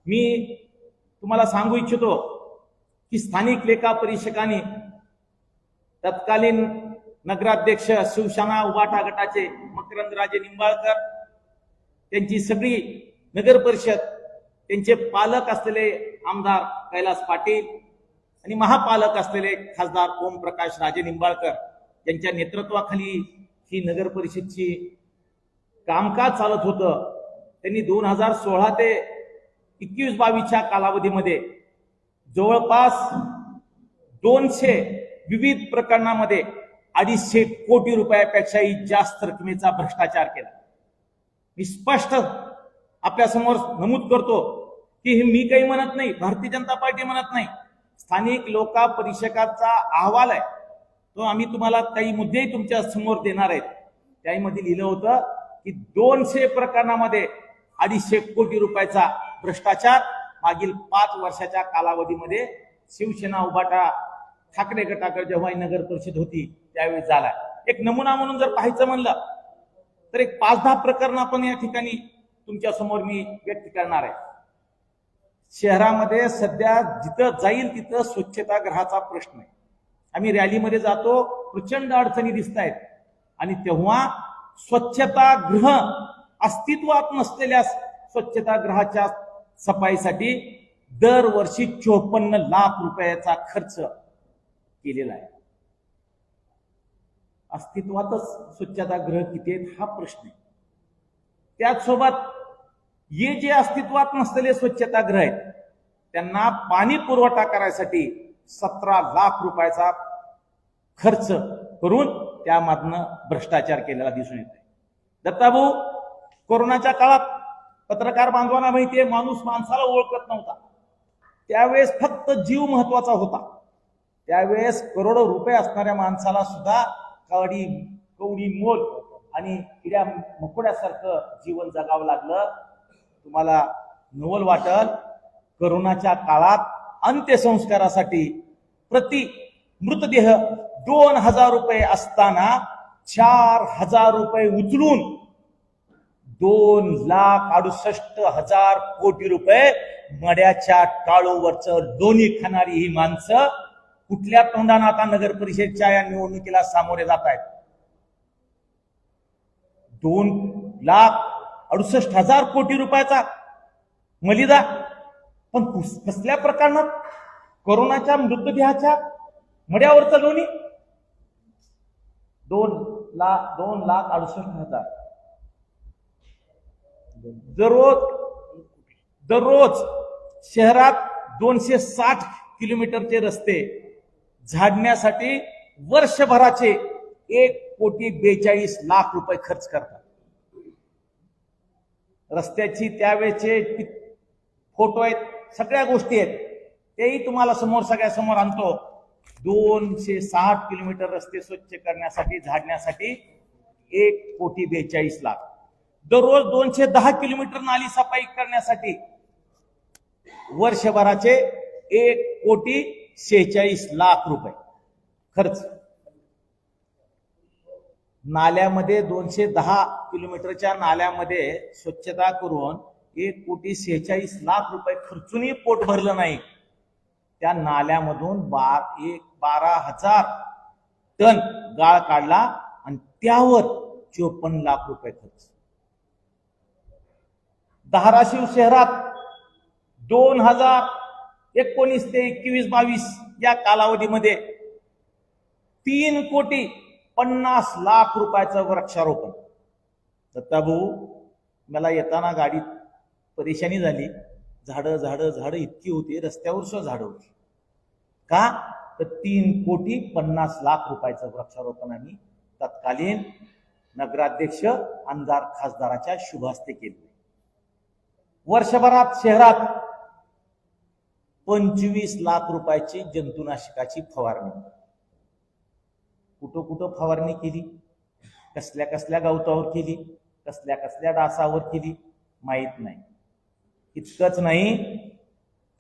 मी तुम्हाला सांगू इच्छितो की स्थानिक लेखा परीक्षकांनी तत्कालीन नगराध्यक्ष शिवसेना उबाटा गटाचे मकरंदराजे निंबाळकर, त्यांची सगळी नगर परिषद, त्यांचे पालक असलेले आमदार कैलास पाटील आणि महापालक असलेले खासदार ओमप्रकाश राजे निंबाळकर यांच्या नेतृत्वाखाली ही नगर परिषदची कामकाज चालत होतं. त्यांनी 2016 ते 21-22च्या कालावधीमध्ये जवळपास 200 विविध प्रकरणामध्ये 250 कोटी रुपयापेक्षाही जास्त रकमेचा भ्रष्टाचार केला. मी स्पष्ट आपल्या समोर नमूद करतो की हे मी काही म्हणत नाही, भारतीय जनता पार्टी म्हणत नाही, स्थानिक लोका परिषदाचा अहवाल आहे. तो आम्ही तुम्हाला काही मुद्देही तुमच्या समोर देणार आहेत. त्यामध्ये लिहिलं होतं की 200 प्रकरणामध्ये 250 कोटी रुपयाचा भ्रष्टाचार मागील 5 वर्षाच्या कालावधीमध्ये शिवसेना उबाटा ठाकरे गटाकडे जेव्हा नगर परिषद होती त्यावेळी झाला. एक नमुना म्हणून जर पाहायचं म्हणलं तर एक 5-10 प्रकरण आपण या ठिकाणी तुमच्या समोर मी व्यक्त करणार आहे. शहरामध्ये सध्या जिथं जाईल तिथं स्वच्छतागृहाचा प्रश्न आहे. आम्ही रॅलीमध्ये जातो, प्रचंड अडचणी दिसत आहेत आणि तेव्हा स्वच्छतागृह अस्तित्वात नसलेल्या स्वच्छतागृहाच्या सफाईसाठी दरवर्षी 54 लाख रुपयाचा खर्च केलेला आहे. अस्तित्वातच स्वच्छतागृह किती आहेत हा प्रश्न आहे. त्याचसोबत हे जे अस्तित्वात नसलेले स्वच्छतागृह आहेत त्यांना पाणी पुरवठा करायसाठी 17 लाख रुपयाचा खर्च करून त्यामधनं भ्रष्टाचार केलेला दिसून येतोय. दत्ताभाऊ, कोरोनाच्या काळात पत्रकार बांधवांना माहितीये, माणूस माणसाला ओळखत नव्हता. त्यावेळेस फक्त जीव महत्वाचा होता. त्यावेळेस करोडो रुपये असणाऱ्या माणसाला सुद्धा कवडी मोल आणि किड्या मकोड्यासारखं जीवन जगावं लागलं. तुम्हाला नवल वाटल, करोनाच्या काळात अंत्यसंस्कारासाठी प्रति मृतदेह 2000 रुपये असताना 4000 रुपये उचलून 2,68,000 कोटी रुपये मड्याच्या टाळूवरचं लोणी खाणारी ही माणसं कुठल्या तोंडानं आता नगर परिषदच्या या निवडणुकीला सामोरे जात आहेत. 2,68,000 कोटी रुपयाचा मलिदा, पण कसल्या प्रकरणात? कोरोनाच्या मृतदेहाच्या मड्यावरचं लोणी 2,68,000. दररोज शहरात 260 किलोमीटरचे रस्ते झाडण्यासाठी वर्षभराचे 1,42,00,000 रुपये खर्च करतात. रस्त्याची त्यावेळेचे फोटो आहेत, सगळ्या गोष्टी आहेत, तेही तुम्हाला सगळ्या समोर आणतो. 260 किलोमीटर रस्ते स्वच्छ करण्यासाठी, झाडण्यासाठी 1,42,00,000. दररोज 210 किलोमीटर नाली सफाई करण्यासाठी वर्षभराचे 1,46,00,000 रुपये खर्च. नाल्यामध्ये 210 किलोमीटरच्या नाल्यामध्ये स्वच्छता करून 1,46,00,000 रुपये खर्चूनही पोट भरलं नाही. त्या नाल्यामधून 12,000 टन गाळ काढला आणि त्यावर 54 लाख रुपये खर्च. धाराशिव शहरात 2019 ते 21-22 या कालावधीमध्ये 3,50,00,000 रुपयाचं वृक्षारोपण. दत्ताभाऊ, मला येताना गाडीत परेशानी झाली. झाडं इतकी होती, रस्त्यावर सुद्धा झाडं होती. का तर 3,50,00,000 रुपयाचं वृक्षारोपण आम्ही तत्कालीन नगराध्यक्ष, आमदार, खासदाराच्या शुभहस्ते केले. वर्षभरात शहरात 25 लाख रुपयाची जंतुनाशकाची फवारणी. कुठं फवारणी केली, कसल्या गवतावर केली, कसल्या डासावर केली माहीत नाही. इतकंच नाही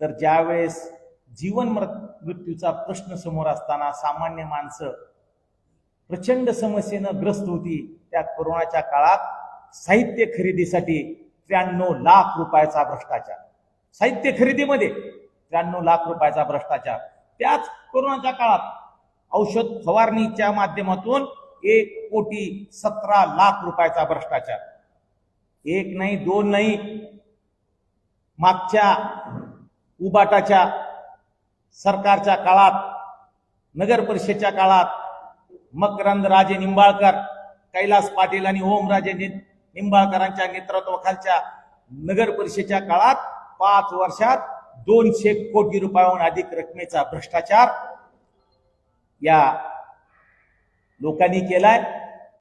तर ज्यावेळेस जीवन मृत्यूचा प्रश्न समोर असताना सामान्य माणसं प्रचंड समस्येनं ग्रस्त होती, त्या कोरोनाच्या काळात साहित्य खरेदीसाठी 93 लाख रुपयाचा भ्रष्टाचार. साहित्य खरेदीमध्ये 93 लाख रुपयाचा भ्रष्टाचार. त्याच कोरोनाच्या काळात औषध फवारणीच्या माध्यमातून 1,17,00,000 रुपयाचा भ्रष्टाचार. एक नाही, दोन नाही, मागच्या उबाटाच्या सरकारच्या काळात, नगर परिषदेच्या काळात मकरंद राजे निंबाळकर, कैलास पाटील आणि ओमराजे निंबाळकरांच्या नेतृत्वाखालच्या नगर परिषदेच्या काळात 5 वर्षात 200 कोटी रुपयाहून अधिक रकमेचा भ्रष्टाचार या लोकांनी केलाय.